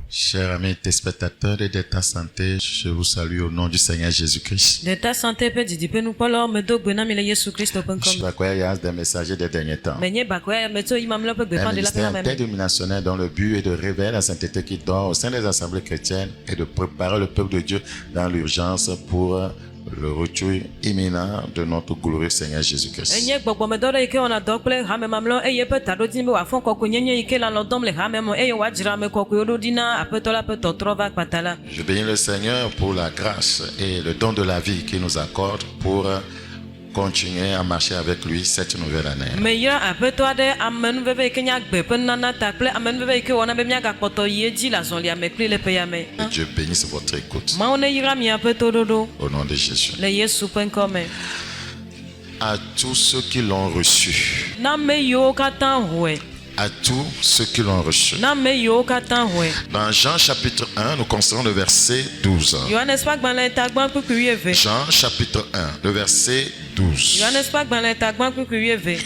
Chers amis téléspectateurs et de ta santé, je vous salue au nom du Seigneur Jésus-Christ. De ta santé peut dire pe nous parlons me do gbena mi le Yesu Christ open Je comme. crois des messagers des derniers temps. Menye bakoya me to imam lo pe gbe Un pan de la ministère pena même. interdénominationnel dont le but est de révéler la sainteté qui dort au sein des assemblées chrétiennes et de préparer le peuple de Dieu dans l'urgence pour le retour imminent de notre glorieux Seigneur Jésus-Christ. Enye gbogbo me do re ike ona do ple ha me mamlo eye pe ta do tin be wa fon kokko nyenye ike la lo dom le ha me mo eye wa jira me kokko odo dina apeto la pe to trova patala. Je bénis le Seigneur pour la grâce et le don de la vie qu'il nous accorde pour continuer à marcher avec lui cette nouvelle année. Me ya apeto ade amenu veve ike nya gbe pe nana ta ple amenu veve ike wona be mia ga kpoto ye ji la zon lia me kli le pe ya me. Que Dieu bénisse votre écoute. Ma one yira mi apeto dodo Au nom de Jésus. le Yesu pen comme. À tous ceux qui l'ont reçu. Na me yo katan hoe. À tous ceux qui l'ont reçu. Na me yo katan hoe. Dans Jean chapitre 1, nous considérons le verset 12. Johannes pak ban la ta gban puku yeve. Jean chapitre 1, le verset 12. Johannes pak ban la ta gban puku yeve.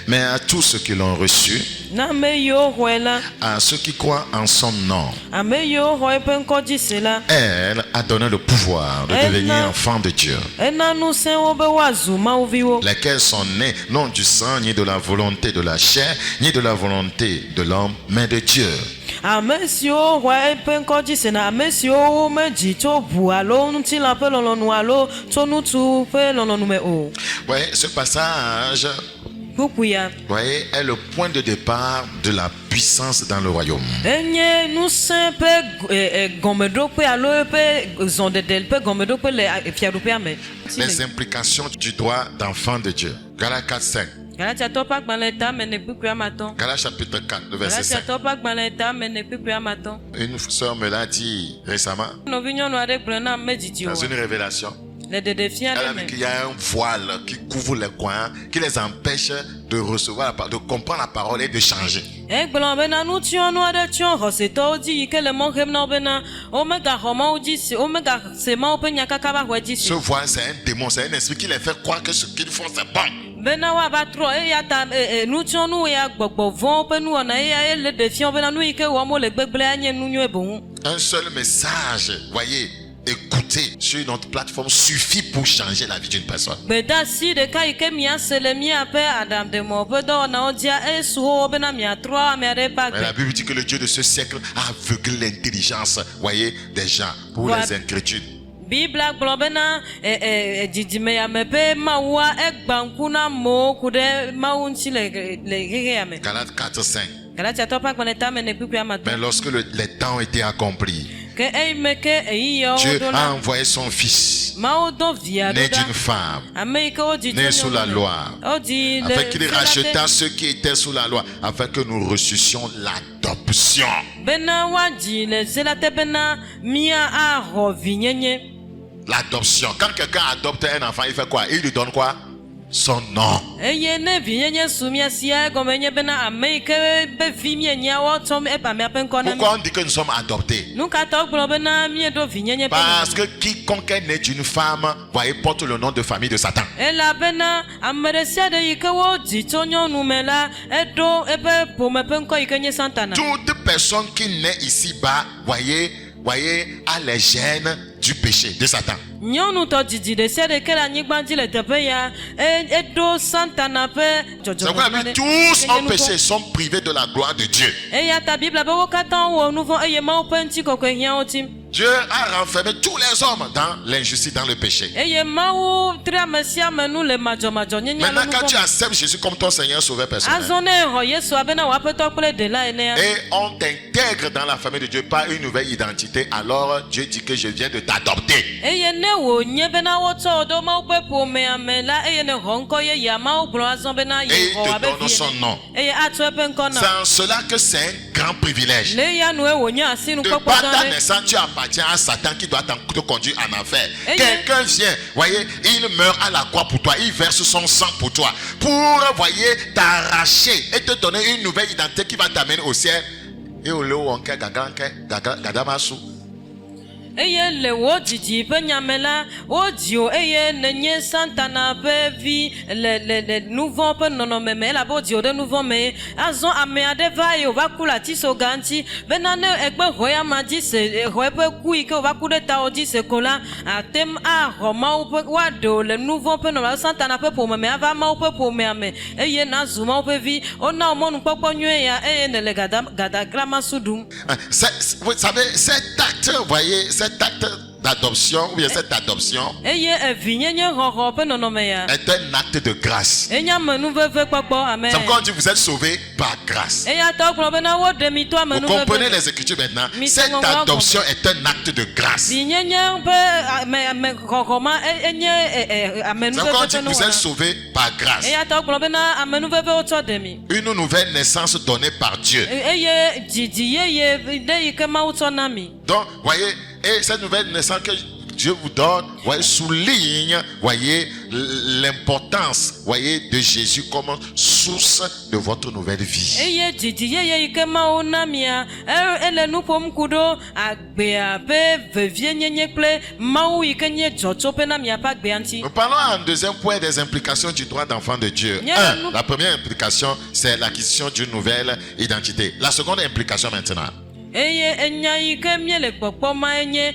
Mais à tous ceux qui l'ont reçu, Na me yo hoe la. à ceux qui croient en son nom, Ame yo hoe pe nko ji se la. elle a donné le pouvoir de Elle devenir n'a- enfants de Dieu. Ena nu sen wo be wazu ma wo viwo. Lesquels sont nés non du sang, ni de la volonté de la chair, ni de la volonté de l'homme, mais de Dieu. Ame si o hoe pe nko ji se na ame si o me ji to bu alo nu ti la pe lolonu alo to nu tu pe lolonu me o. Voyez, ce passage, Puku ya. voyez, est le point de départ de la puissance dans le royaume. Enye nu sen pe gomedo pe alo pe zondedel pe gomedo pe le fiadu pe ame. Les implications du droit d'enfant de Dieu. Galates 4, 5. Galatia to pak ban la ta me ne puku ya maton. Galates chapitre 4, le verset Galatia 5. to pak ban la ta me ne puku ya maton. Une sœur me l'a dit récemment No vinyo no ade prena me jiji o. dans une révélation. Le de defia Elle a le vu me. qu'il y a un voile qui couvre les coins, qui les empêche de recevoir, de comprendre la parole et de changer. Egblon bena nu tion no ade tion hose to ji ike le mon hem no bena omega homa uji si omega se ma ope nya kaka ba hweji si. Ce voile, c'est un démon, c'est un esprit qui les fait croire que ce qu'ils font, c'est bon. Bena wa ba tro e ya ta nu tion nu ya gbogbo von pe nu ona e ya le defion bena nu ike wo mo le gbegble anye nu nyu ebun. Un seul message, voyez, écoutez sur notre plateforme suffit pour changer la vie d'une personne. Beda si de ka ike mi asele mi ape adam de mo pe do na odia esu o bena mi atro mi ade pa Mais la gbe. Bible dit que le Dieu de ce siècle a aveuglé l'intelligence, voyez, des gens pour Ouais. les inquiétudes. Bibla gblɔ bena dzidime ya me pe mawua egba ŋku na amewo ku ɖe mawu ŋuti le ɣeɣe ya me. Galates 4, 5. Galatiatɔ ƒe agbalẽ ta me ne kpikpi ama Mais tɔ. lorsque les temps ont été accomplis, Ke eyi me ke eyi yawo Dieu ɖo a la. envoyé son fils, Mawu dɔ via né ɖo d'une ɖa. femme, Ame yi ke wodzi né sous la loi, Wodzi le afin qu'il fiala racheta te. ceux qui étaient sous la loi, afin que nous reçussions l'adoption. Bena woadzi le se la te bena mía axɔ vinyenye. L'adoption. Quand quelqu'un adopte un enfant, il fait quoi? Il lui donne quoi? Son nom. Eye ne vinyenye su mía sia egɔme nye bena ame yi ke be vi mienya woatsɔ eba míaƒe ŋkɔ na mí. Pourquoi on dit que nous sommes adoptés? Nu ka tɔ gblɔ bena míeɖo vinyenye ƒe Parce nɔnɔme. que quiconque est né d'une femme, voyez, porte le nom de famille de Satan. Elabena ame ɖe sia ɖe yi ke wodzi tso nyɔnu me la eɖo eƒe ƒome ƒe ŋkɔ yi ke nye Santana. Toute personne qui naît ici-bas, voyez, a les gènes du péché de Satan. Nyɔnutɔ dzidzi ɖe sia ɖe ke le anyigba dzi le teƒe ya eɖo Santana ƒe C'est pourquoi la dzɔdzɔme Bible, tous ont péché, sont privés de la gloire de Dieu. eya ta Bibla be wo katã wɔ nu vɔ̃ eye Mawu ƒe ŋutikɔkɔe hiã wo tim. Dieu a renfermé tous les hommes dans l'injustice, dans le péché. Eye Mawu tri ame sia ame nu le madzɔmadzɔnyenye le Maintenant, nu quand tu vɔ̃. acceptes Jésus comme ton Seigneur Sauveur personnel, Azɔ ne exɔ Yesua bena wòaƒetɔ kple ɖela enea. et on t'intègre dans la famille de Dieu par une nouvelle identité, alors Dieu dit que je viens de t'adopter. Eye ne wònye bena wotsɔ wò ɖo Mawu ƒe ƒomea me la eye ne xɔ ŋkɔ yeyea Mawu gblɔ azɔ bena Et il yexɔ te abe donne son vie nom. ene. Eye atsɔ eƒe ŋkɔ C'est na. en cela que c'est un grand privilège. Le ya nue wònye De asinukpɔkpɔ par gã ta ɖe. naissance, tu appartiens à Satan qui doit te conduire en enfer. Et Quelqu'un vient, voyez, il meurt à la croix pour toi, il verse son sang pour toi, pour, voyez, t'arracher et te donner une nouvelle identité qui va t'amener au ciel. Et au lieu où on gaga gadamasu. eye le wo dzidzi ƒe nyame la wo dzi o eye nenye Santana ƒe vi le nuvɔ ƒe nɔnɔme me elabe wo dzi o ɖe nuvɔ me azɔ ame aɖe va eye wòva ku le atisoga ŋuti bena ne egbe xɔ ya ma dzi se xɔ ƒe ku yi ke wòva ku ɖe tawò dzi se ko la atem axɔ Mawu ƒe woaɖe le nuvɔ ƒe nɔnɔme Santana ƒe ƒome me ava Mawu ƒe ƒomea me eye nazu Mawu ƒe vi wona wo mɔnukpɔkpɔ nyuie ya eye ne le gadaglamasu ɖum. Vous savez, cet acte, vous voyez, cet acte d'adoption, ou bien cette adoption, eye vinyenye xɔxɔ ƒe nɔnɔme ya est un acte de grâce. enya amenuveve kpɔkpɔ amen. C'est pourquoi on dit vous êtes sauvés par grâce. Eya ta wogblɔ bena woɖe mi to Vous amenuveve. comprenez les Écritures maintenant? Cette adoption est un acte de grâce. Vinyenye ƒe ame xɔxɔ ma enye C'est amenuveve pourquoi on dit ƒe vous êtes nuwɔna. sauvés par grâce. Eya ta wogblɔ bena amenuveve wotsɔ ɖe mi. Une nouvelle naissance donnée par Dieu. Eye dzidzi yeye ɖe yi ke Mawu tsɔ na mi. Donc, voyez, et cette nouvelle naissance que Dieu vous donne, voyez, souligne, voyez, l'importance, voyez, de Jésus comme source de votre nouvelle vie. Eye dzidzi yeye yi ke Mawu na mia ele nu ƒom ku ɖo agbea ƒe vevienyenye kple Mawu yi ke nye dzɔtsoƒe na miaƒe agbea ŋuti. Nous parlons en deuxième point des implications du droit d'enfant de Dieu. La première implication, c'est l'acquisition d'une nouvelle identité. La seconde implication maintenant. Eye enya yi ke miele kpɔkpɔ ma enye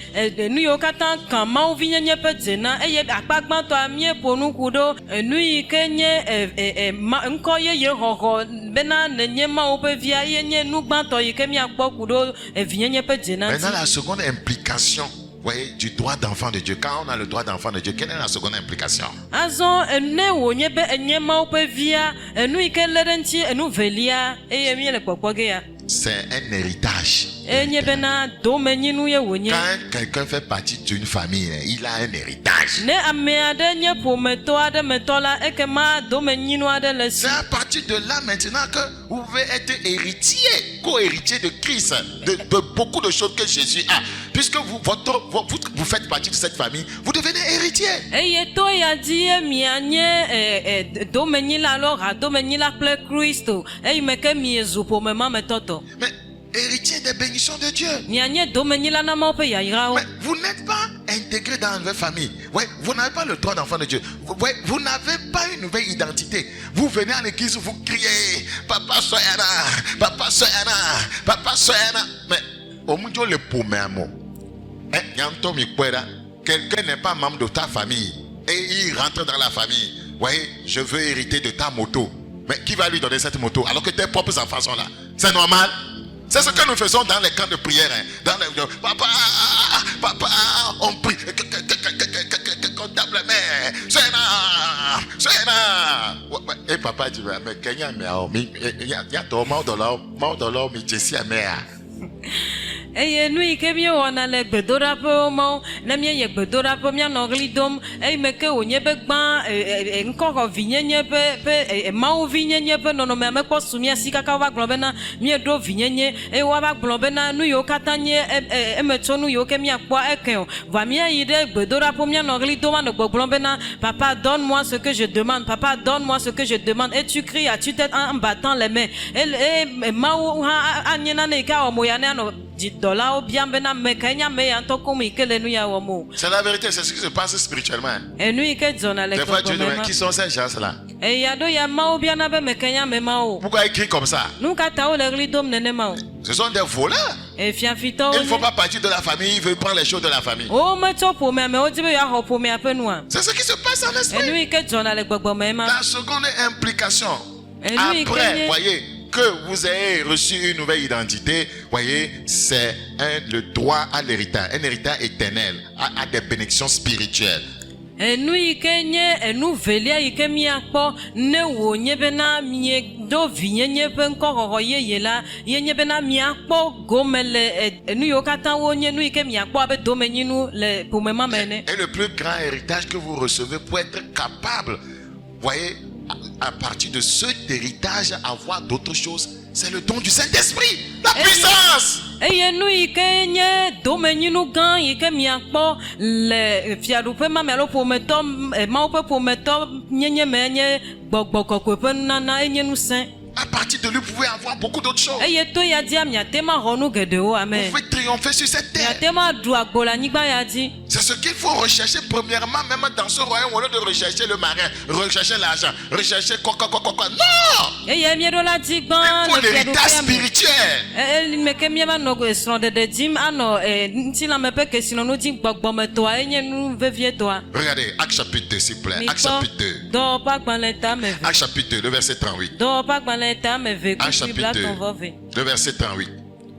nu yiwo katã kan Mawu vinyenye ƒe dzena eye akpa gbãtɔa mieƒo nu ku ɖo nu yi ke nye ŋkɔ yeye xɔxɔ bena nenye Mawu ƒe via ye nye nu gbãtɔ yi ke miakpɔ ku ɖo vinyenye ƒe dzena Maintenant, ŋuti. la seconde implication, voyez, du droit d'enfant de Dieu. Quand on a le droit d'enfant de Dieu, quelle est la seconde implication? Azɔ ne wònye be enye Mawu ƒe via nu yi ke lé ɖe ŋuti enu velia eye miele kpɔkpɔ ge ya. C'est un héritage. Enye bena domenyinu ye wònye. Quand quelqu'un fait partie d'une famille, il a un héritage. Ne ame aɖe nye ƒometɔ aɖe metɔ la ekema domenyinu aɖe le si. C'est à partir de là maintenant que vous pouvez être héritier, co-héritier de Christ, de beaucoup de choses que Jésus a. Puisque vous faites partie de cette famille, vous devenez héritier. Eye to ya dzi ye mianye domenyila alo hadomenyila kple Kristo eyi me ke miezu ƒome ma me tɔtɔ. Mais héritier des bénédictions de Dieu. Mianye domenyila na Mawu ƒe yayrawo. Mais vous n'êtes pas intégré dans votre famille. Ouais, vous n'avez pas le droit d'enfant de Dieu. Vous n'avez pas une nouvelle identité. Vous venez à l'église, vous criez Papa Soyana, Papa Soyana, Papa Soyana. Mais au moment où le pommeamo, quelqu'un n'est pas membre de ta famille et il rentre dans la famille. Voyez, je veux hériter de ta moto. Mais qui va lui donner cette moto alors que tes propres enfants sont là? C'est normal? C'est ce que nous faisons dans les camps de prière. Dans les, papa, on prie. Comptable, mais Soyana. Et papa dit, mais Kenya, mais il y a ton mort de l'homme, mais Jessie, mais. Eye nu yi ke miewɔna le gbedoɖaƒewo mawo ne mieye gbedoɖaƒe mianɔ ɣli dom eyi me ke wònye be gbã ŋkɔxɔ vinyenye ƒe Mawu vinyenye ƒe nɔnɔme amekpɔ su mia si kaka wova gblɔ bena mieɖo vinyenye eye woava gblɔ bena nu yiwo katã nye emetso nu yiwo ke miakpɔ eke o va miayi ɖe gbedoɖaƒe mianɔ ɣli dom anɔ gbɔgblɔm bena papa donne-moi ce que je demande, papa donne-moi ce que je demande et tu cries à tue-tête en battant les mains et Mawu hã anye nane yi ke awɔ mo ya ne anɔ c'est la vérité, c'est ce qui se passe spirituellement. Des fois, Dieu dit, qui sont ces gens-là? Pourquoi ils crient comme ça? Ce sont des voleurs. Il ne faut pas partir de la famille, ils veulent prendre les choses de la famille. C'est ce qui se passe en esprit. La seconde implication, après, voyez, que vous ayez reçu une nouvelle identité, voyez, c'est le droit à l'héritage, un héritage éternel, à des bénédictions spirituelles. Enu yi ke nye enu velia yi ke miakpɔ ne wònye bena miedo vinyenye ƒe ŋkɔxɔxɔ yeye la yenye bena miakpɔ gome le nu yiwo katã wonye nu yi ke miakpɔ abe domenyinu le ƒomema me ene. Et le plus grand héritage que vous recevez pour être capable, voyez, à partir de cet héritage, avoir d'autres choses, c'est le don du Saint-Esprit, la puissance. Eye nu yi ke nye domenyinu gã yi ke miakpɔ le fiaɖuƒe ma me alo ƒometɔ Mawu ƒe ƒometɔ nyenye me nye gbɔgbɔ kɔkɔe ƒe nunana enye nu sẽ. À partir partir de lui, vous pouvez avoir beaucoup d'autres choses. eye to ya dia miatema xɔ nu geɖewo Vous ame pouvez triompher sur cette terre. miatema ɖu agbo le anyigba ya dzi. C'est ce qu'il faut rechercher premièrement, même dans ce royaume, au lieu de rechercher le marin, rechercher l'argent, rechercher quoi. Non! eye mieɖo la dzi gbã Il faut le l'héritage fiaɖoƒea me. spirituel. Meke mieva nɔ srɔ̃ɖeɖe dzim anɔ ŋutilãme ƒe kesinɔnu dzi gbɔgbɔmetɔa enye nu vevietɔa. Regardez, Actes chapitre 2, s'il vous plaît. Actes chapitre 2. Dɔwɔƒe agbalẽ ta ame ve. Actes chapitre 2, le verset 38. Dɔwɔƒe agbalẽ ta ame ve Actes kpukpui chapitre 2, blatɔ̃-vɔ-ve. le verset 38.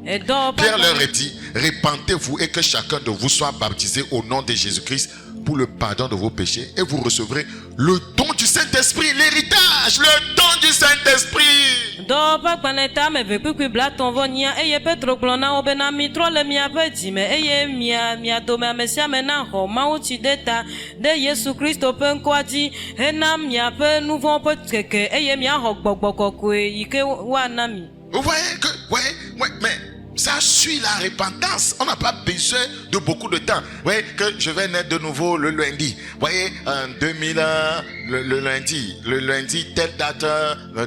Dɔwɔƒe Pierre leur agbalẽ- dit, répentez-vous et que chacun de vous soit baptisé au nom de Jésus-Christ pour le pardon de vos péchés et vous recevrez le don du Saint-Esprit, l'héritage, le don du Saint-Esprit. Dɔwɔƒe agbalẽ ta ame ve kpukpui blatɔ̃-vɔ-nyia eye Petro gblɔ na wo bena mitrɔ le miaƒe dzi me eye mia dome ame sia ame naxɔ mawutsi ɖe ta ɖe Yesu Kristo ƒe ŋkɔa dzi hena miaƒe nu vɔ̃wo ƒe keke eye miaxɔ gbɔgbɔ kɔkɔe yi ke woana mi. Vous voyez que, mais ça suit la repentance. On n'a pas besoin de beaucoup de temps. Vous voyez que je vais naître de nouveau le lundi. Vous voyez, en 2000, le lundi, telle date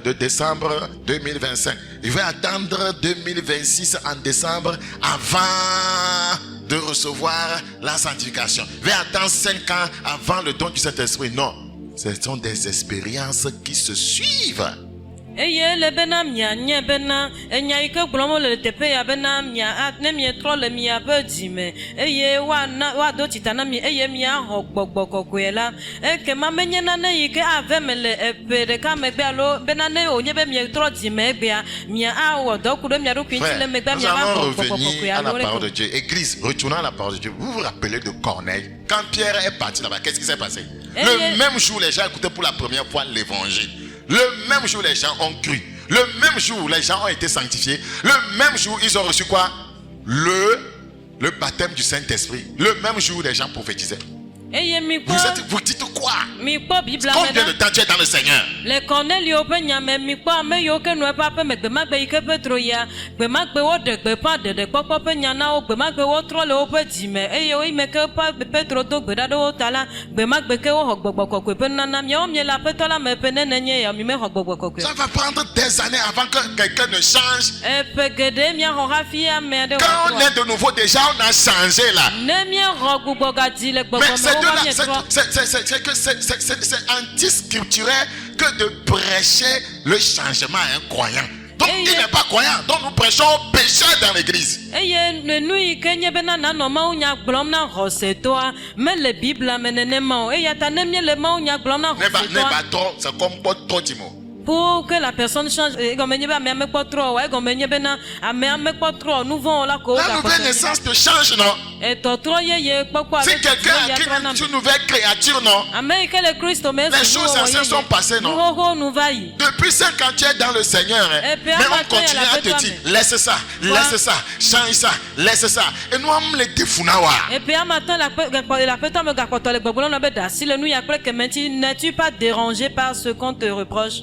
de décembre 2025. Je vais attendre 2026 en décembre avant de recevoir la sanctification. Je vais attendre 5 ans avant le don du Saint-Esprit. Non, ce sont des expériences qui se suivent. Eye le bena mianye bena enya yi ke gblɔm wole le teƒe ya bena ne mietrɔ le miaƒe dzi me eye woado tsita na mi eye miaxɔ gbɔgbɔ kɔkɔe la ekema menye nane yi ke ave me le eƒe ɖeka megbe alo bena ne wònye be mietrɔ dzi me egbea awɔ dɔ ku ɖe mia ɖokui ŋuti le megbea nous allons miava xɔ gbɔgbɔ revenir kɔkɔe à la alo parole de ɖe Dieu. Église, retournons à la parole de Dieu. Vous vous rappelez de Corneille? Quand Pierre est parti là-bas, qu'est-ce qui s'est passé? Le même jour, les gens écoutaient pour la première fois l'évangile. Le même jour, les gens ont cru. Le même jour, les gens ont été sanctifiés. Le même jour, ils ont reçu quoi? Le baptême du Saint-Esprit. Le même jour, les gens prophétisaient. eye Vous dites quoi? mikpɔ bibla me Combien ɖa de temps tu es dans le Seigneur? le Cornelio ƒe nya me mikpɔ ame yiwo ke nɔ eƒe aƒe me gbemagbe yi ke Petro ya gbemagbe woɖe gbeƒã ɖeɖekpɔkpɔ ƒe nya na wo gbemagbe wotrɔ le woƒe dzi me eye wo yi me ke Petro do gbe ɖa ɖe wo ta la gbemagbe ke woxɔ gbɔgbɔ kɔkɔe ƒe nunana miawo miele aƒetɔ la me ƒe ne nenye ya mi mexɔ gbɔgbɔ kɔkɔe. Ça va prendre des années avant que quelqu'un ne change. Eƒe geɖe miaxɔ hafi ame aɖe Quand on wòatrɔ. est de nouveau, déjà on a changé là. Ne miexɔ gbugbɔ gadzi le Mais gbɔgbɔ c'est me de wova là, mietrɔ. c'est anti-scripturaire que de prêcher le changement à un croyant. Donc Et il n'est pas croyant. Donc nous prêchons aux pécheurs dans l'église. eye le nu yi ke nye bena nanɔ mawunya gblɔm na xɔsetɔa mele bibla me nenema o eya ta ne miele mawunya gblɔm na Ne xɔsetɔa pas trop, c'est comme pas trop Timo. pour que la personne change egɔme nye be amea mekpɔ trɔ o egɔme nye bena amea mekpɔ trɔ nu vɔ̃ la ko La nouvelle naissance te change, non? etɔtrɔ yeye kpɔkpɔ Si quelqu'un a créé une nouvelle créature, non? ame yi ke le Kristo me Les choses anciennes sont passées, non? nuxoxo nu va yi. Depuis 5 ans, tu es dans le Seigneur. Hein? Et puis, Mais on après, continue à te toi, dire, laisse ça, change ça, laisse ça. Et nous, on les défounawa. epe amatɔ le aƒetɔ me gakpɔtɔ le gbɔgblɔm na be ɖasi le nu ya kple keme ŋuti n'es-tu pas dérangé par ce qu'on te reproche?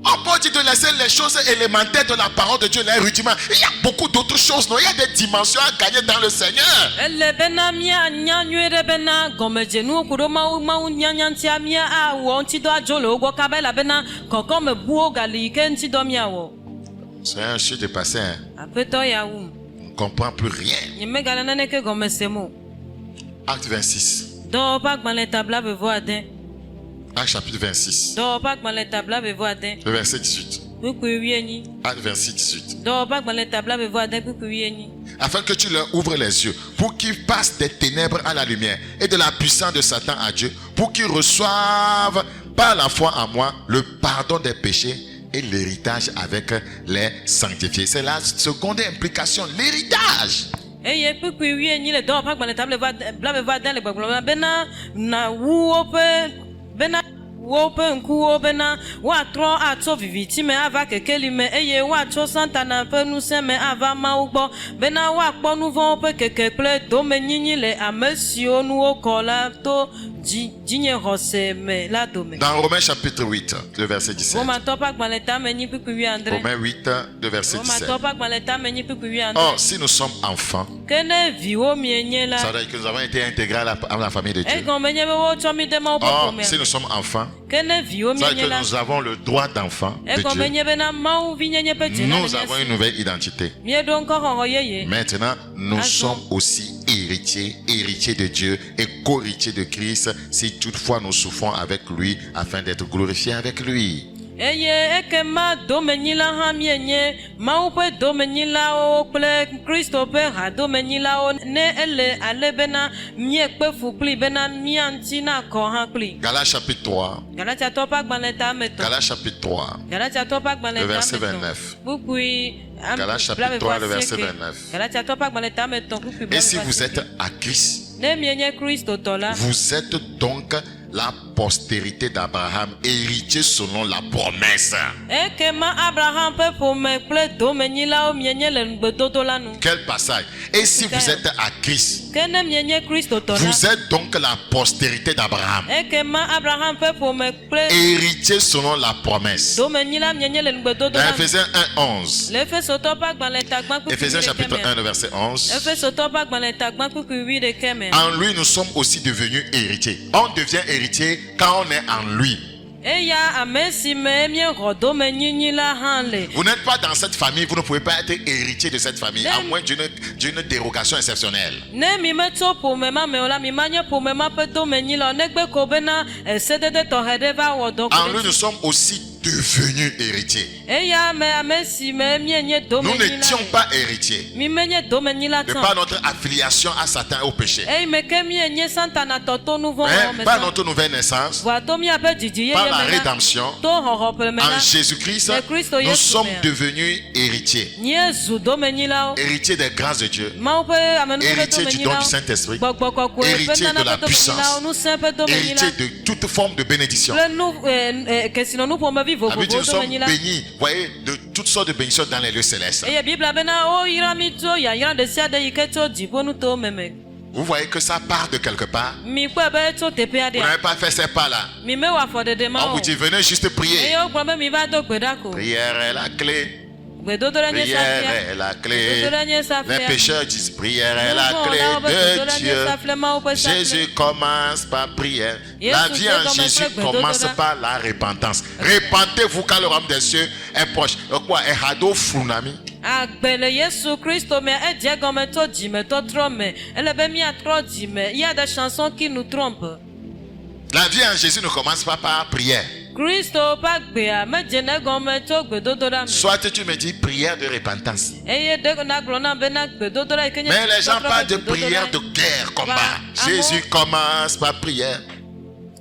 On peut dire de laisser les choses élémentaires de la parole de Dieu, les rudiments. Il y a beaucoup d'autres choses, non? Il y a des dimensions à gagner dans le Seigneur. Ele bena mianya nyuie ɖe bena gɔmedzenuwo ku ɖo mawu nyanya ŋutia mia awɔ ŋutidɔ adzo le wo gbɔ kaba elabena kɔkɔmebuwo gali yi ke ŋutidɔ miawɔ. C'est un chute de passé, hein? Aƒetɔ ya wum. On ne comprend plus rien. Nyemegale naneke gɔme sem o. Acte 26. Dɔwɔƒe agbalẽ tabla bevɔ ade. Acte chapitre 26. Dɔwɔƒe agbalẽ tabla bevɔ ade. Le verset 18. Kpukpui wuienyi. Acte 26, 18. Dɔwɔƒe agbalẽ tabla bevɔ ade kpukpui wuienyi. Afin que tu leur ouvres les yeux, pour qu'ils passent des ténèbres à la lumière et de la puissance de Satan à Dieu, pour qu'ils reçoivent par la foi en moi le pardon des péchés et l'héritage avec les sanctifiés. C'est la seconde implication, l'héritage. Eye kpukpui wuienyi le dɔwɔƒe agbalẽ tabla bevɔ ade le gbɔgblɔm bena na wu woƒe ŋkuwo bena woatrɔ atso viviti me ava kekeli me eye woatso Satana ƒe ŋusẽ me ava Mawu gbɔ bena woakpɔ nu vɔ̃wo ƒe keke kple domenyinyi le ame siwo nuwo kɔ la to dzinye xɔse me la dome. Dans Romains chapitre 8, le verset 17. Romatɔ ƒe agbalẽ tame 8:9. Romains 8, le verset 17. Romatɔ ƒe agbalẽ tame 8:9. Or, si nous sommes enfants, Ke ne viwo mienye la. ça veut dire que nous avons été intégrés à la famille de Dieu. Egɔme nye be wotsɔ mi de Mawu ƒe Or, ƒomea. si nous sommes enfants, Ke ne viwo ça veut mienye dire la. que nous avons le droit d'enfant de Egɔme Dieu. nye be na Mawu vi nyenye ƒe dze na Nous avons une nouvelle identité. mieɖo ŋkɔ xɔxɔ yeye. Maintenant, nous Azɔ. sommes aussi héritiers de Dieu et co-héritiers de Christ si toutefois nous souffrons avec lui afin d'être glorifiés avec lui. Eye ekema domenyila hã mienye Mawu ƒe domenyilawo kple Kristo ƒe hadomenyilawo ne ele ale bena miekpe fu kpli bena mia ŋuti nakɔ hã kpli. Galates chapitre 3. Galatiatɔ ƒe agbalẽ tame tɔn. Galates chapitre 3. Galatiatɔ ƒe agbalẽ Le verset tame tɔn. 29. Kpukpui Galates chapitre 3, le verset 29. Galatiatɔ ƒe agbalẽ tame tɔn kpukpui Et si vous êtes à Christ, ne mienye Kristo tɔ la. vous êtes donc la postérité d'Abraham, héritier selon la promesse. Ekema Abraham ƒe ƒome kple domenyilawo mienye le ŋugbedodo la nu. Quel passage? Et si vous êtes à Christ, Ke ne mienye Kristo tɔ la. vous êtes donc la postérité d'Abraham, Ekema Abraham ƒe ƒome kple héritier selon la promesse. domenyila mienye le ŋugbedodo Dans la nu. Ephésiens 1:11. Le Efesotɔ ƒe agbalẽ tagbã kpukpui Ephésiens chapitre 1, 11. le verset 11. Efesotɔ ƒe agbalẽ tagbã kpukpui 11 me. En lui, nous sommes aussi devenus héritiers. On devient héritier quand on est en lui. Eya ame si me miexɔ domenyinyi la hã le. Vous n'êtes pas dans cette famille, vous ne pouvez pas être héritier de cette famille, à moins d'une dérogation exceptionnelle. Ne mi metso ƒome ma me o la mi ma nye ƒome ma ƒe domenyila o negbe ko bena sedede tɔxɛ ɖe va wɔ dɔ En lui, ko nous sommes aussi devenus héritiers. eya ame si me mienye Nous domenyila. n'étions pas héritiers Mi menye domenyila de tɔn. par notre affiliation à Satan et au péché. Eyi me ke mienye Santana tɔto nu vɔ Mais me par tɔn. notre nouvelle naissance, Voa to miaƒe dzidzi par yeye la me na. rédemption, To xɔxɔ ƒe me na. en Jésus-Christ, Le Christ nous Yesu sommes mea. devenus héritiers. Nye zu domenyilawo. Héritiers des grâces de Dieu, Mawu ƒe amenuveve héritiers du don domenyilawo. du Saint-Esprit, Gbɔgbɔ kɔkɔe ƒe héritiers de nana la ƒe puissance, domenyilawo. Ŋusẽ ƒe domenyila. héritiers de toute forme de bénédiction. Kple nu kesinɔnu ƒomevi Ça veut dire vovovowo nous sommes domenyila. bénis, voyez, de toutes sortes de bénédictions dans les lieux célestes. Eye Biblia bena woyra mi tso yayra ɖe sia ɖe yi ke tso dziƒonutowo meme. Vous voyez que ça part de quelque part. Mi kpɔe be tso teƒe Vous aɖea. n'avez pas fait ces pas-là. Mi mewɔ afɔɖeɖe ma On o. vous dit, venez juste Eye prier. wogblɔ be mi va do gbe ɖa ko. Prière est la clé. Gbedodo ɖe nye Prière safia. est la Gbedodo clé. ɖe nye Les safia. pécheurs disent, prière est la Nu vɔ̃ clé wɔlawo be gbedodo de ɖe nye Dieu. safle Mawu ƒe safle. Jésus commence par prière. Yesu La vie en commence Jésus par commence gbedodoɖa. par la repentance. Repentez-vous car le royaume des cieux est proche. Quoi? Ehado funami. Agbe le Yesu Kristo me edze gɔme tso dzimetɔtrɔ me. Ele be miatrɔ dzime. Il y a des chansons qui nous trompent. La vie en Jésus ne commence pas par prière. Kristo ƒe agbea medzene gɔme tso gbedodoɖa me. Soit tu me dis prière de repentance. Eye ɖe nagblɔ na bena gbedodoɖa yi ke nye Mais les gens tɔtrɔ parlent ƒe de gbedodoɖa. prière de guerre, combat. Bah, Jésus commence par prière.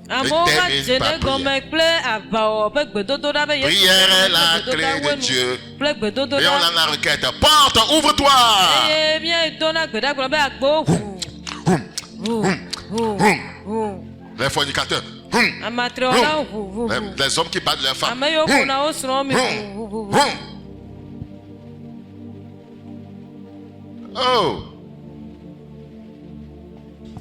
Amewo va termine dzene par gɔme kple aʋawɔ ƒe gbedodoɖa be Yesu Prière est la ƒe clé gbedodoɖa de wenu Dieu. kple Et on gbedodoɖa. a la requête. Porte, ouvre-toi. Eye míedona gbe ɖa gblɔ be agbowo ʋu. Ʋu. Les fornicateurs. Amatreɔlawo ʋu. Les hommes qui battent leurs femmes. Ame yiwo ƒona wo srɔ̃wo mi ʋu. Oh.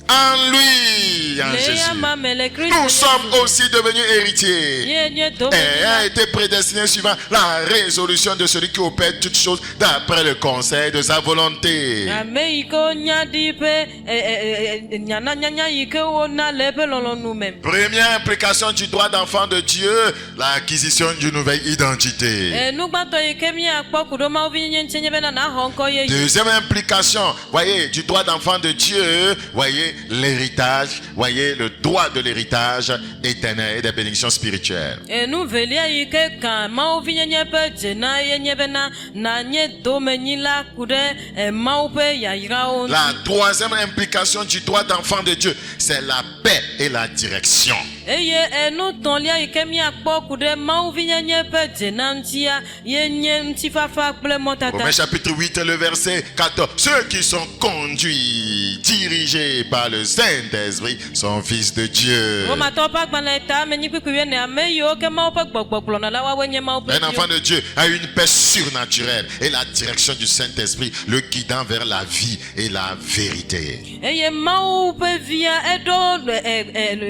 En lui, en Le Jésus, yama me le Kristo nous sommes aussi devenus héritiers. Ye nye Et a domenyila. été prédestiné suivant la résolution de celui qui opère toutes choses d'après le conseil de sa volonté. Ame yi ke wonya ɖi ƒe nyananyanya yi ke wona le eƒe lɔlɔ̃nu me. Première implication du droit d'enfant de Dieu, l'acquisition d'une nouvelle identité. Nugbãtɔ yi ke míakpɔ ku ɖo Mawu vi nye ŋuti nye bena naxɔ ŋkɔ yeye. Deuxième implication, voyez, du droit d'enfant de Dieu, voyez, l'héritage, voyez, le droit de l'héritage éternel et des bénédictions spirituelles. Nu velia yi ke kan Mawu vi nyenye ƒe dzena ye nye bena nanye domenyila ku ɖe Mawu ƒe yayrawo ŋuti. La troisième implication du droit d'enfant de Dieu, c'est la paix et la direction. Eye nu tɔ̃lia yi ke míakpɔ ku ɖe Mawu vi nyenye ƒe dzena ŋutia ye nye ŋutifafa kple mɔtata. Romains chapitre 8, le verset 14. Ceux qui sont conduits dirigés par le Saint-Esprit sont fils de Dieu. Roma to pa gbalẽ ta me nyi kpikpi ne ame yiwo ke Mawu ƒe gbɔgbɔ kplɔna la woawoe nye Mawu ƒe Un viwo. enfant de Dieu a une paix surnaturelle et la direction du Saint-Esprit le guidant vers la vie et la vérité. Eye Mawu ƒe via eɖo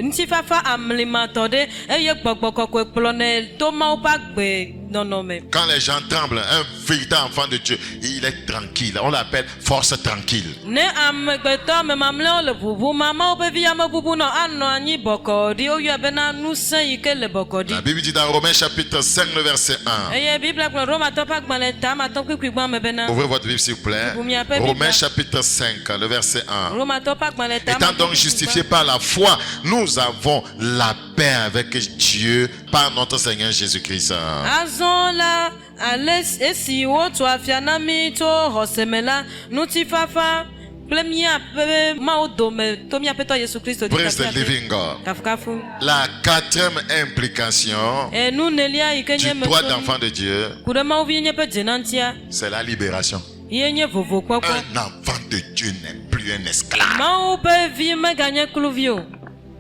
ŋutifafa amlimatɔ ɖe eye gbɔgbɔ kɔkɔe kplɔnɛ to Mawu ƒe agbe nɔnɔme. Quand les gens tremblent, un véritable enfant de Dieu, il est tranquille. On l'appelle force tranquille. Ne amegbetɔ me mamlɛwo le ʋuʋu ma Mawu ƒe vi amebubu nɔ anɔ anyi bɔkɔɖi woyɔe bena ŋusẽ yi ke le bɔkɔɖi. La Bible dit dans Romains chapitre 5, le verset 1. Eye Biblia kplɔ Romatɔ ƒe agbalẽ ta matɔ kpikpi gbã me bena. Ouvrez votre Bible s'il vous plaît. Romains chapitre 5, le verset 1. Romatɔ ƒe agbalẽ ta. Étant donc justifiés par la foi, nous avons la paix avec Dieu par notre Seigneur Jésus-Christ. Azɔ la ale esi wotu afia na mi tso xɔse me la ŋutifafa kple míaƒe Mawu dome to míaƒetɔ Yesu Kristo di Praise the living God. kafukafu. La quatrième implication Nu nelia yi ke du nye droit d'enfant de Dieu, ku ɖe Mawu vi nye ƒe dzenantia c'est la libération. ye nye vovokpɔkpɔ. Un enfant de Dieu n'est plus un esclave. Mawu ƒe vi meganye kluvi o.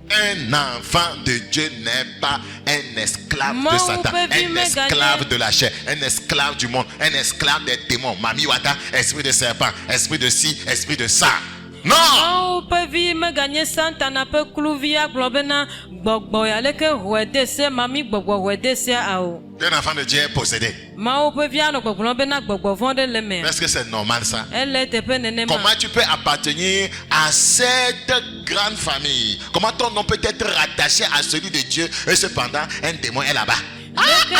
Un enfant de Dieu n'est pas un esclave de Mawu Satan, ƒe vi un meganye- esclave de la chair, un esclave du monde, un esclave des démons. Mami Wata, esprit de serpent, esprit de ci, esprit de ça. Non! Mawu ƒe vi meganye Satana ƒe kluvi agblɔ bena gbɔgbɔ ya leke hoe de se mami gbɔgbɔ hoe de se ao. Un enfant de Dieu est possédé. Mawu ƒe vi anɔ gbɔgblɔm bena gbɔgbɔ vɔ̃ ɖe le me. Est-ce que c'est normal ça? Ele teƒe nenema. Comment tu peux appartenir à cette grande famille? Comment ton nom peut être rattaché à celui de Dieu et cependant un démon est là-bas? Leke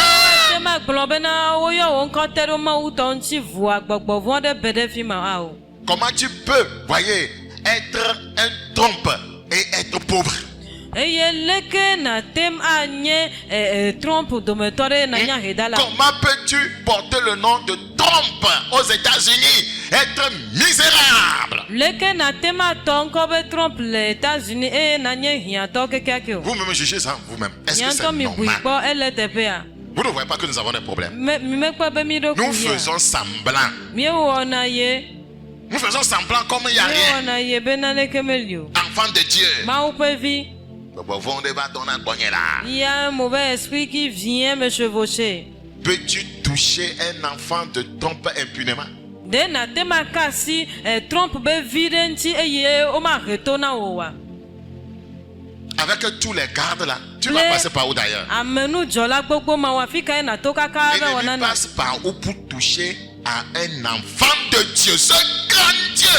te magblɔ bena woyɔ wo ŋkɔ te ɖe Mawu tɔ ŋuti vua gbɔgbɔ vɔ̃ ɖe be ɖe fi ma ao. Comment tu peux, voyez, être un trompe et être pauvre? Eye leke natem anye Trump dometɔ ɖe nanya hedala. Comment peux-tu porter le nom de trompe aux États-Unis? Être misérable. Leke natem atɔ ŋkɔ be Trump le États-Unis eye nanye hiãtɔ kekeake o. Vous-même jugez ça vous-même. Est-ce que c'est Hiãtɔ mi bui normal? kpɔ ele teƒea. Vous ne voyez pas que nous avons des problèmes. Mi mekpɔ be mi ɖo Nous ku hia. faisons semblant. Míewɔna ye. Nous faisons semblant comme il n'y a rien. Míewɔna ye bena leke meli o. Enfant de Dieu. Mawu ƒe vi. Il y a un mauvais esprit qui vient me chevaucher. Peux-tu toucher un enfant de trompe impunément? De na te ma kasi Trump be vi ɖe ŋuti eye wo ma he to na wo wa. Avec tous les gardes là, tu vas passer par où d'ailleurs? Amenudzɔla gbogbo ma wo afi kae na to kaka be wɔna L'ennemi na. passe par où pour toucher à un enfant de Dieu, ce grand Dieu.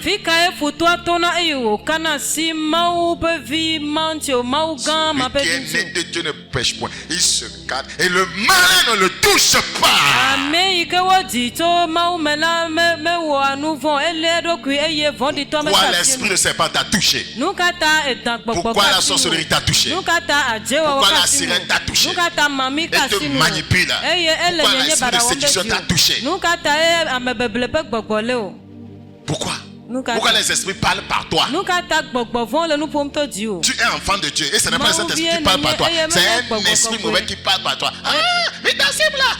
Fi kae futua tona eye wo kana si Mawu ƒe vi ma ŋuti o Mawu gã ma ƒe Celui qui est vi né ŋuti de Dieu ne pêche point, il se garde et le malin ne le touche o. pas. Ame yi ke wodzi tso Mawu me la mewɔa nu vɔ̃ ele eɖokui eye vɔ̃ɖitɔ me Pourquoi ta l'esprit si de serpent t'a touché? nu ka ta edãgbɔgbɔ Pourquoi la ka si sorcellerie t'a touché? nu ka ta adzewɔwɔ Pourquoi la ka si sirène t'a touché? nu ka ta mami Et ka te si nu manipule. eye ele Pourquoi nyenye l'esprit de baɖa wɔm séduction ɖe t'a si touché? o nu ka ta ye amebeble ƒe gbɔgbɔ le o Pourquoi? nu ka Pourquoi ta les esprits parlent par toi? nu ka ta gbɔgbɔ vɔ̃ le nu ƒom to dzi o. Tu es enfant de Dieu et ce n'est pas le Saint-Esprit qui parle par toi, c'est un esprit mauvais qui parle par toi. Ah, mais ta cible là,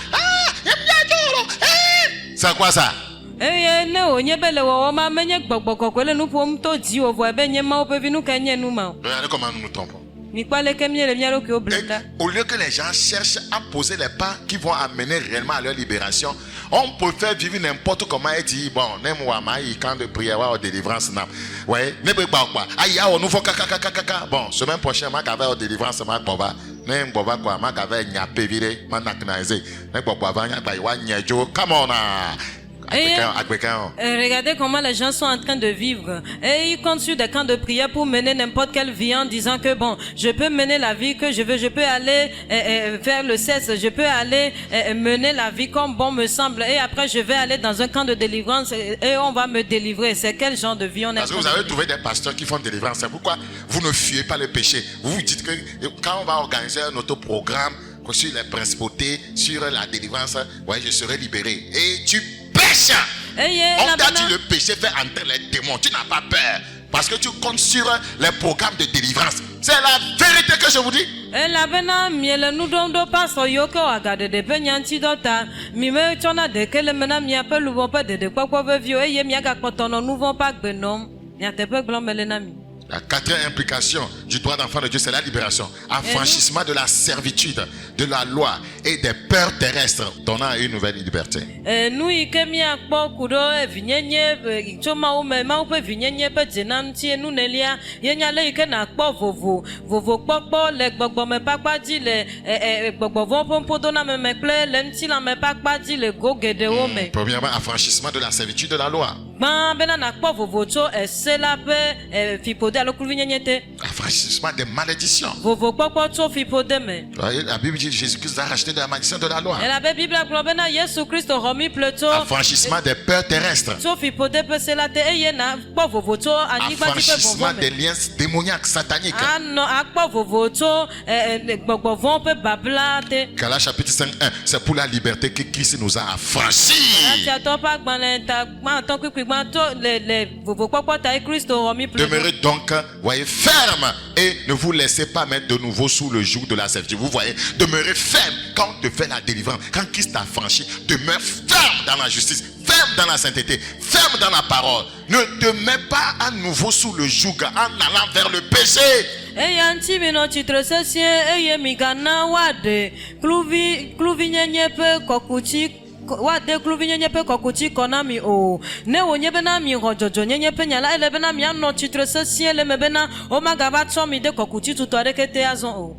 c'est quoi ça? Eye ne wònye be le wɔwɔ ma menye gbɔgbɔ kɔkɔe le nu ƒom to dzi o vɔ ebe nye Mawu ƒe vi nu ke nye nu ma o. Regardez comment nous nous trompons. Mikpɔ leke mie le mía ɖokuiwo Et ble ta. au lieu que les gens cherchent à poser les pas qui vont amener réellement à leur libération, on préfère vivre n'importe comment et dire bon, n'aime moi maï quand de prière ou de délivrance n'a. Ouais, ne peut pas quoi. Aïe, on nous faut kaka. Bon, semaine prochaine, ma qu'avait au délivrance ma boba. N'aime boba quoi, ma qu'avait nyapé viré, ma naknaise. N'aime boba vanya ba iwa nyejo. Come on ah. Regardez comment les gens sont en train de vivre. Et ils comptent sur des camps de prière pour mener n'importe quelle vie en disant que bon, je peux mener la vie que je veux, je peux aller vers le sexe, je peux aller mener la vie comme bon me semble. Et après, je vais aller dans un camp de délivrance et on va me délivrer. C'est quel genre de vie on est? Parce que vous avez trouvé des pasteurs qui font délivrance. C'est pourquoi vous ne fuyez pas le péché. Vous vous dites que quand on va organiser un autre programme sur les principautés, sur la délivrance, ouais, je serai libéré. Et tu pêches. On t'a dit le péché fait entrer les démons. Tu n'as pas peur. Parce que tu comptes sur les programmes de délivrance. C'est la vérité que je vous dis. elabena miele nuɖɔm ɖo pasɔ yiwo ke wɔ agaɖeɖe ƒe nyaŋtidɔ ta mi metsɔna ɖeke le me na miaƒe luʋɔ ƒe ɖeɖekpɔkpɔ veviwo eye miagakpɔtɔ nɔ nu vɔ̃ ƒe agbe nɔm nyateƒe gblɔm mele na mi. La quatrième implication du droit d'enfant de Dieu, c'est la libération. Affranchissement de la servitude, de la loi et des peurs terrestres, donnant une nouvelle liberté. Nu yi ke miakpɔ ku ɖo vinyenye tso mawu me mawu ƒe vinyenye ƒe dzenamti nunelia yenya le yi ke nakpɔ vovokpɔkpɔ le gbɔgbɔme ƒe akpa dzi le gbɔgbɔ vɔ ƒe ŋuƒodonameme kple le ŋutilame ƒe akpa dzi le go geɖewo me. Premièrement, affranchissement de la servitude de la loi. Gbã bena nakpɔ vovo tso ese la ƒe fiƒode alo kluvinyenye te. Affranchissement des malédictions. Vovokpɔkpɔ tso fiƒode me. La Bible dit que Jésus-Christ a racheté de la malédiction de la loi. Elabe Biblia gblɔ bena Yesu Kristo xɔ mi ple tso. Affranchissement des peurs terrestres. Tso fiƒode ƒe se la te eye nakpɔ vovo tso anyigba dzi ƒe Affranchissement vɔvɔ des me. liens démoniaques, sataniques. Akpɔ vovo tso gbɔgbɔ vɔ ƒe babla te. Galates chapitre 5, 1. C'est pour la liberté que Christ nous a affranchis. Galatia ƒe agbalẽ ta gbãtɔ kpikpi gbãtɔ le vovokpɔkpɔ ta Kristo xɔ mi ple tso. Demeurez donc, voyez, ferme et ne vous laissez pas mettre de nouveau sous le joug de la servitude. Vous voyez, demeurez ferme quand on te fait la délivrance. Quand Christ t'a franchi, demeure ferme dans la justice, ferme dans la sainteté, ferme dans la parole. Ne te mets pas à nouveau sous le joug en allant vers le péché. Eya ŋuti minɔ tsitre sesĩe eye migana woaɖe kluvinyenye ƒe kɔkuti woade kluvinyenye ƒe kɔkuti kɔ na mi o. Ne wònye bena mi xɔ dzɔdzɔnyenye ƒe nya la ele bena mianɔ tsitre sesĩe le me bena womagava tsɔ mi de kɔkuti tutu aɖeke te azɔ o.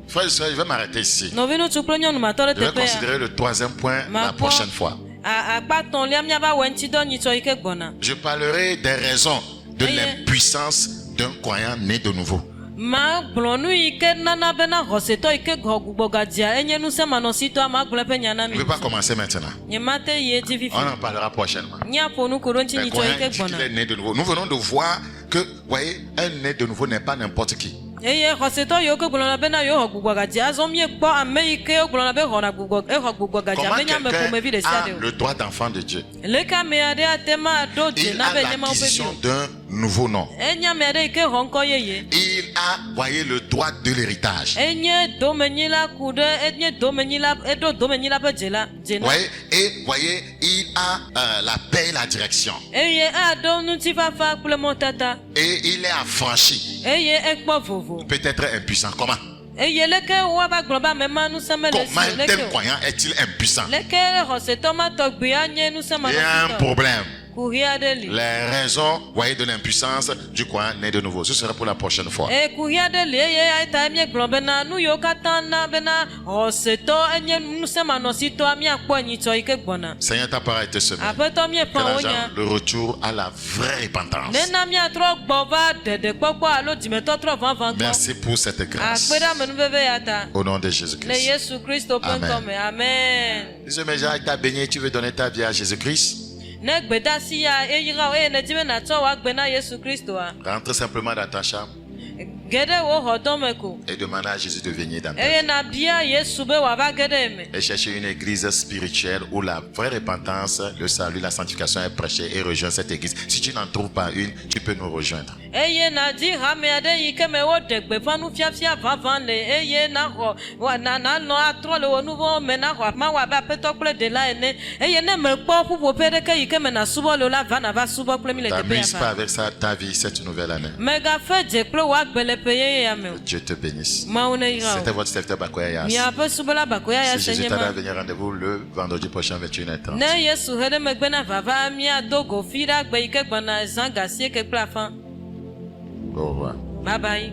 Frère et soeur, je vais m'arrêter ici. Nɔvi ŋutsu kple nyɔnumatɔ ɖe Je vais teƒe ya. considérer le troisième point la prochaine fois. Akpa tɔ̃lia miava wɔ ŋutidɔ nyitsɔ yi ke gbɔna. Je parlerai des raisons de Aye. l'impuissance d'un croyant né de nouveau. Ma gblɔ nu yi ke nana bena xɔsetɔ yi ke gbugbɔ gadzia enye ŋusẽmanɔsitɔ ma gblɔ eƒe nya na Je ne mi. vais pas commencer maintenant. Nyemate yi edzi fifi. On en parlera prochainement. Míaƒo nu ku ɖo ŋuti Un nyitsɔ yi croyant ke dit qu'il gbɔna. est né de nouveau. Nous venons de voir que, voyez, un né de nouveau n'est pas n'importe qui. Eye xɔsetɔ yiwo ke gblɔna bena yewoxɔ gbugbɔ gadzia azɔ miekpɔ ame yi ke gblɔna be exɔ gbugbɔ gadzia Comment menye ame quelqu'un ƒomevi ɖe sia a ɖe o. le droit d'enfant de Dieu? Leke ame aɖe ate ma ɖo dze Il na a be nye mawo ƒe vi l'acquisition o. d'un nouveau nom. Enye ame aɖe yi ke xɔ ŋkɔ yeye. Il a, voyez, le droit de l'héritage. Enye domenyila ku ɖe enye domenyila eɖo domenyila ƒe dze na. Voyez, et voyez, il a la paix et la direction. Eye aɖo ŋutifafa kple mɔtata. Et il est affranchi. Eye ekpɔ vovo. Peut-être impuissant. Comment? Eye leke woava gblɔ be ame ma nusẽme le Comment si un leke tel o. croyant est-il impuissant? Leke xɔsetɔ ma tɔgbia nye Il y a un nusẽmanɔsitɔ. problème. Kuhi aɖe li. Les raisons, voyez, de l'impuissance du croyant né de nouveau. Ce sera pour la prochaine fois. Kuhi aɖe li eye eta miegblɔ bena nu yiwo katã na bena xɔsetɔ enye nusẽmanɔsitɔa miakpɔ nyitsɔ yi ke gbɔna. Seigneur, ta parole été semée. Aƒetɔ miekpɔ wo Quel nya. agent le retour à la vraie repentance. Nena miatrɔ gbɔ va ɖeɖekpɔkpɔ alo dzimetɔtrɔ vavã gbɔ. Merci pour cette grâce. Akpe ɖe amenuveve ya ta. Au nom de Le Jésus-Christ. Yesu Kristo ƒe Amen. ŋkɔ me. Amen. Dis-moi, mais Jacques, t'as baigné, tu veux donner ta vie à Jésus-Christ? Ne gbedasi ya eyra wo eye nedi be natsɔ wòagbe na Yesu Kristoa. Rentre simplement dans ta chambre Ge ɖe wo xɔdɔme ko. et demande à Jésus de venir dans ta Eye vie. nabia Yesu be wòava ge ɖe eme. Et chercher une église spirituelle où la vraie repentance, le salut, la sanctification est prêchée et rejoins cette église. Si tu n'en trouves pas une, tu peux nous rejoindre. Eye nadi hame aɖe yi ke me woɖe gbeƒã nufiafia vavã le eye nanɔ atrɔ le wò nu vɔwo me naxɔ mawu abe aƒetɔ kple ɖela ene. Eye ne mekpɔ ƒuƒoƒe ɖeke yi ke me nasubɔ le o la va nava subɔ kple mi le teƒe T'amuse ya pas va. avec ça ta vie cette nouvelle année. Megafe dze kple wò agbe le ƒe yeye ya me o. Dieu te bénisse. Mawu ne yra C'était o. votre serviteur Bakoya Yas. Miaƒe subɔla bakoya ya Si se Jésus nye t'a ma. donné venir rendez-vous le vendredi prochain 21h30. Ne Yesu he ɖe megbe na vava miado go fi ɖe agbe yi ke gbɔna zã ga 9 kple afã. Au revoir. Bye bye.